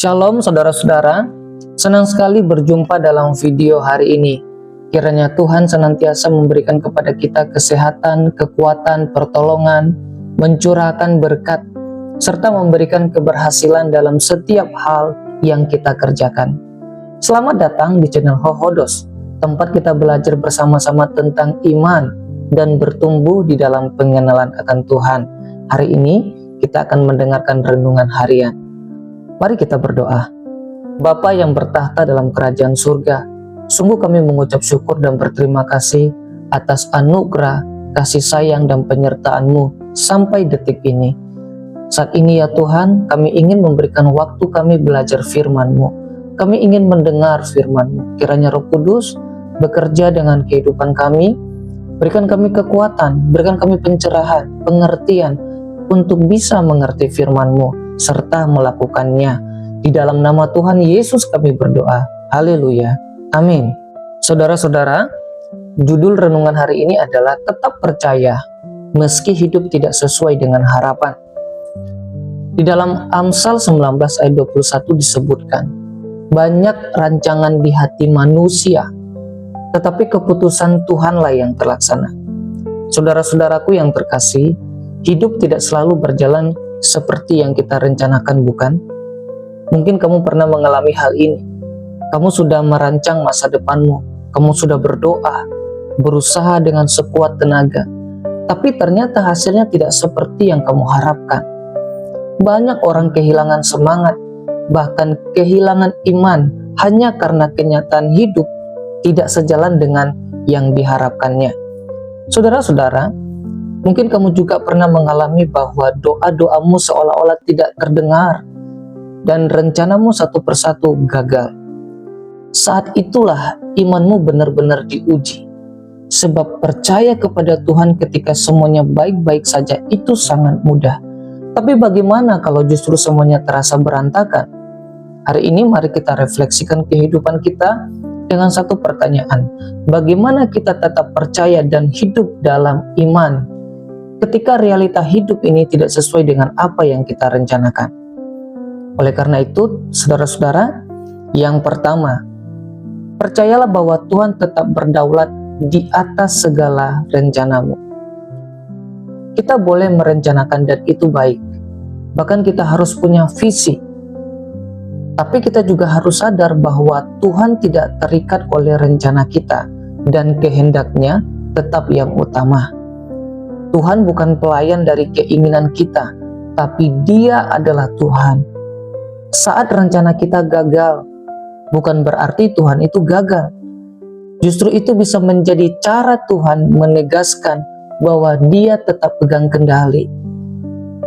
Shalom saudara-saudara, senang sekali berjumpa dalam video hari ini. Kiranya Tuhan senantiasa memberikan kepada kita kesehatan, kekuatan, pertolongan, mencurahkan berkat, serta memberikan keberhasilan dalam setiap hal yang kita kerjakan. Selamat datang di channel Hohodos, tempat kita belajar bersama-sama tentang iman dan bertumbuh di dalam pengenalan akan Tuhan. Hari ini kita akan mendengarkan renungan harian. Mari kita berdoa. Bapa yang bertahta dalam kerajaan surga, sungguh kami mengucap syukur dan berterima kasih atas anugerah, kasih sayang dan penyertaan-Mu sampai detik ini. Saat ini ya Tuhan, kami ingin memberikan waktu kami belajar firman-Mu. Kami ingin mendengar firman-Mu. Kiranya Roh Kudus bekerja dengan kehidupan kami, berikan kami kekuatan, berikan kami pencerahan, pengertian untuk bisa mengerti firman-Mu serta melakukannya. Di dalam nama Tuhan Yesus kami berdoa. Haleluya. Amin. Saudara-saudara, judul renungan hari ini adalah tetap percaya meski hidup tidak sesuai dengan harapan. Di dalam Amsal 19 ayat 21 disebutkan, banyak rancangan di hati manusia, tetapi keputusan Tuhanlah yang terlaksana. Saudara-saudaraku yang terkasih, hidup tidak selalu berjalan seperti yang kita rencanakan, bukan? Mungkin kamu pernah mengalami hal ini. Kamu sudah merancang masa depanmu, kamu sudah berdoa, berusaha dengan sekuat tenaga, tapi ternyata hasilnya tidak seperti yang kamu harapkan. Banyak orang kehilangan semangat, bahkan kehilangan iman hanya karena kenyataan hidup tidak sejalan dengan yang diharapkannya. Saudara-saudara, mungkin kamu juga pernah mengalami bahwa doa-doamu seolah-olah tidak terdengar dan rencanamu satu persatu gagal. Saat itulah imanmu benar-benar diuji. Sebab percaya kepada Tuhan ketika semuanya baik-baik saja itu sangat mudah. Tapi bagaimana kalau justru semuanya terasa berantakan? Hari ini mari kita refleksikan kehidupan kita dengan satu pertanyaan. Bagaimana kita tetap percaya dan hidup dalam iman ketika realita hidup ini tidak sesuai dengan apa yang kita rencanakan? Oleh karena itu, saudara-saudara, yang pertama, percayalah bahwa Tuhan tetap berdaulat di atas segala rencanamu. Kita boleh merencanakan dan itu baik. Bahkan kita harus punya visi. Tapi kita juga harus sadar bahwa Tuhan tidak terikat oleh rencana kita dan kehendaknya tetap yang utama. Tuhan bukan pelayan dari keinginan kita, tapi Dia adalah Tuhan. Saat rencana kita gagal, bukan berarti Tuhan itu gagal. Justru itu bisa menjadi cara Tuhan menegaskan bahwa Dia tetap pegang kendali.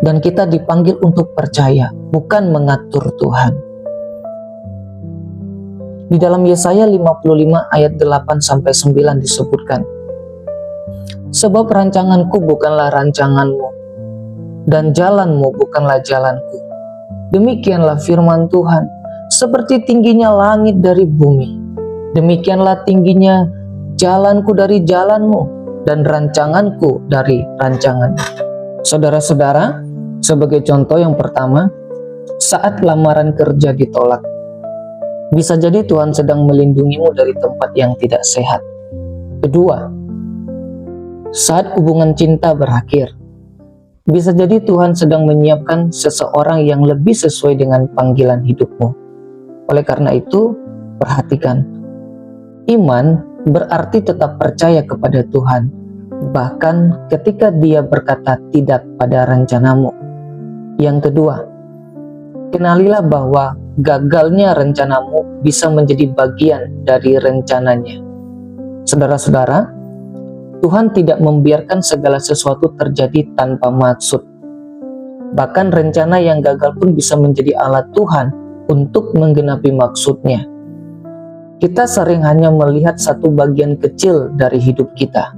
Dan kita dipanggil untuk percaya, bukan mengatur Tuhan. Di dalam Yesaya 55 ayat 8-9 disebutkan, sebab rancanganku bukanlah rancanganmu, dan jalanmu bukanlah jalanku. Demikianlah firman Tuhan, seperti tingginya langit dari bumi, demikianlah tingginya jalanku dari jalanmu, dan rancanganku dari rancanganmu. Saudara-saudara, sebagai contoh yang pertama, saat lamaran kerja ditolak, bisa jadi Tuhan sedang melindungimu dari tempat yang tidak sehat. Kedua, saat hubungan cinta berakhir, bisa jadi Tuhan sedang menyiapkan seseorang yang lebih sesuai dengan panggilan hidupmu. Oleh karena itu, perhatikan. Iman berarti tetap percaya kepada Tuhan, bahkan ketika Dia berkata tidak pada rencanamu. Yang kedua, kenalilah bahwa gagalnya rencanamu bisa menjadi bagian dari rencananya. Saudara-saudara, Tuhan tidak membiarkan segala sesuatu terjadi tanpa maksud. Bahkan rencana yang gagal pun bisa menjadi alat Tuhan untuk menggenapi maksudnya. Kita sering hanya melihat satu bagian kecil dari hidup kita.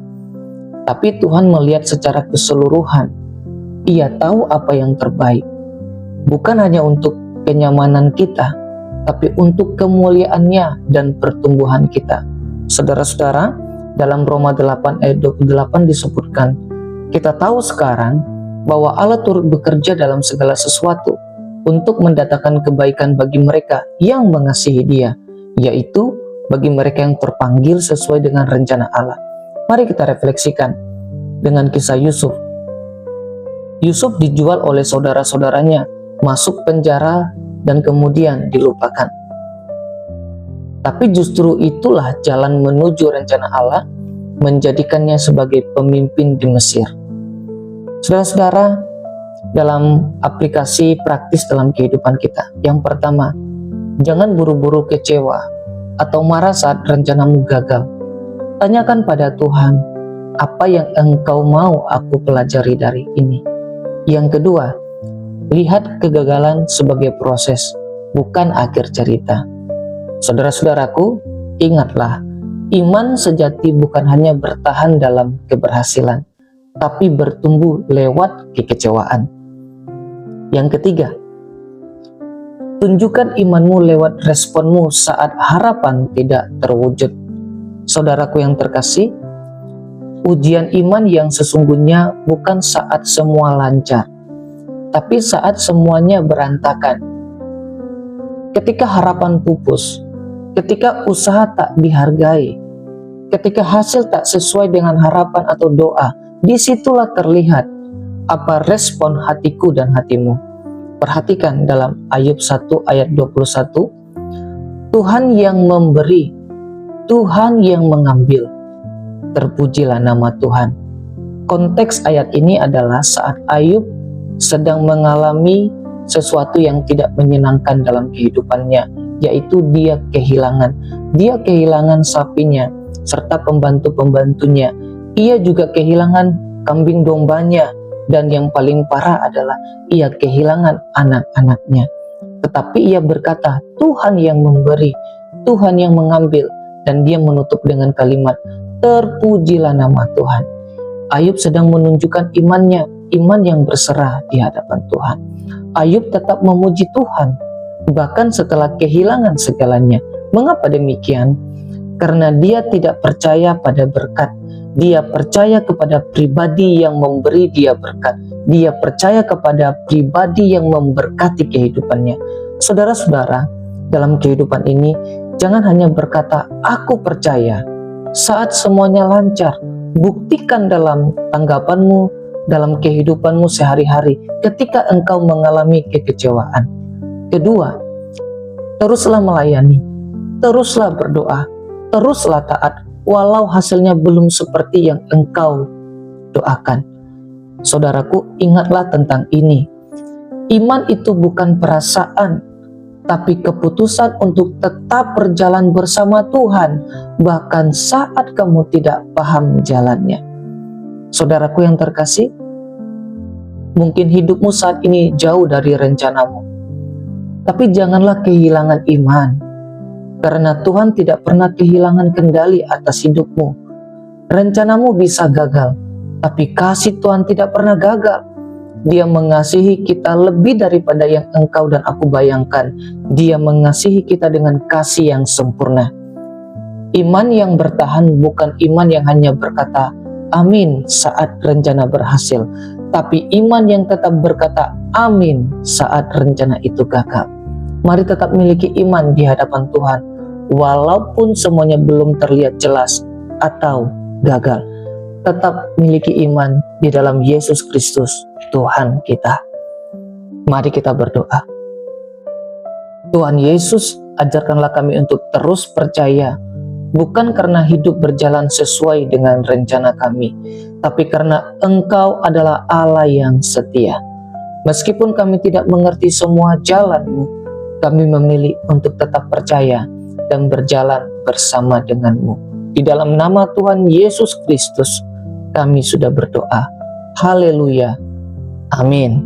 Tapi Tuhan melihat secara keseluruhan. Ia tahu apa yang terbaik. Bukan hanya untuk kenyamanan kita, tapi untuk kemuliaannya dan pertumbuhan kita. Saudara-saudara, dalam Roma 8 ayat 28 disebutkan, kita tahu sekarang bahwa Allah turut bekerja dalam segala sesuatu untuk mendatangkan kebaikan bagi mereka yang mengasihi Dia, yaitu bagi mereka yang terpanggil sesuai dengan rencana Allah. Mari kita refleksikan dengan kisah Yusuf. Yusuf dijual oleh saudara-saudaranya, masuk penjara, dan kemudian dilupakan. Tapi justru itulah jalan menuju rencana Allah, menjadikannya sebagai pemimpin di Mesir. Saudara-saudara, dalam aplikasi praktis dalam kehidupan kita, yang pertama, jangan buru-buru kecewa atau marah saat rencanamu gagal. Tanyakan pada Tuhan, apa yang Engkau mau aku pelajari dari ini? Yang kedua, lihat kegagalan sebagai proses, bukan akhir cerita. Saudara-saudaraku, ingatlah, iman sejati bukan hanya bertahan dalam keberhasilan, tapi bertumbuh lewat kekecewaan. Yang ketiga, tunjukkan imanmu lewat responmu saat harapan tidak terwujud. Saudaraku yang terkasih, ujian iman yang sesungguhnya bukan saat semua lancar, tapi saat semuanya berantakan. Ketika harapan pupus, ketika usaha tak dihargai, ketika hasil tak sesuai dengan harapan atau doa, disitulah terlihat apa respon hatiku dan hatimu. Perhatikan dalam Ayub 1 ayat 21, Tuhan yang memberi, Tuhan yang mengambil, terpujilah nama Tuhan. Konteks ayat ini adalah saat Ayub sedang mengalami sesuatu yang tidak menyenangkan dalam kehidupannya, yaitu dia kehilangan sapinya serta pembantu-pembantunya. Ia juga kehilangan kambing dombanya, dan yang paling parah adalah ia kehilangan anak-anaknya. Tetapi ia berkata, Tuhan yang memberi, Tuhan yang mengambil, dan dia menutup dengan kalimat, terpujilah nama Tuhan. Ayub sedang menunjukkan imannya, iman yang berserah di hadapan Tuhan. Ayub tetap memuji Tuhan, bahkan setelah kehilangan segalanya. Mengapa demikian? Karena dia tidak percaya pada berkat. Dia percaya kepada pribadi yang memberi dia berkat. Dia percaya kepada pribadi yang memberkati kehidupannya. Saudara-saudara, dalam kehidupan ini, jangan hanya berkata, aku percaya. Saat semuanya lancar, buktikan dalam tanggapanmu, dalam kehidupanmu sehari-hari ketika engkau mengalami kekecewaan. Kedua, teruslah melayani, teruslah berdoa, teruslah taat, walau hasilnya belum seperti yang engkau doakan. Saudaraku, ingatlah tentang ini. Iman itu bukan perasaan, tapi keputusan untuk tetap berjalan bersama Tuhan, bahkan saat kamu tidak paham jalannya. Saudaraku yang terkasih, mungkin hidupmu saat ini jauh dari rencanamu, tapi janganlah kehilangan iman, karena Tuhan tidak pernah kehilangan kendali atas hidupmu. Rencanamu bisa gagal, tapi kasih Tuhan tidak pernah gagal. Dia mengasihi kita lebih daripada yang engkau dan aku bayangkan. Dia mengasihi kita dengan kasih yang sempurna. Iman yang bertahan bukan iman yang hanya berkata amin saat rencana berhasil, tapi iman yang tetap berkata amin saat rencana itu gagal. Mari tetap miliki iman di hadapan Tuhan, walaupun semuanya belum terlihat jelas atau gagal. Tetap miliki iman di dalam Yesus Kristus, Tuhan kita. Mari kita berdoa. Tuhan Yesus, ajarkanlah kami untuk terus percaya, bukan karena hidup berjalan sesuai dengan rencana kami, tapi karena Engkau adalah Allah yang setia. Meskipun kami tidak mengerti semua jalan-Mu, kami memilih untuk tetap percaya dan berjalan bersama dengan-Mu. Di dalam nama Tuhan Yesus Kristus, kami sudah berdoa. Haleluya. Amin.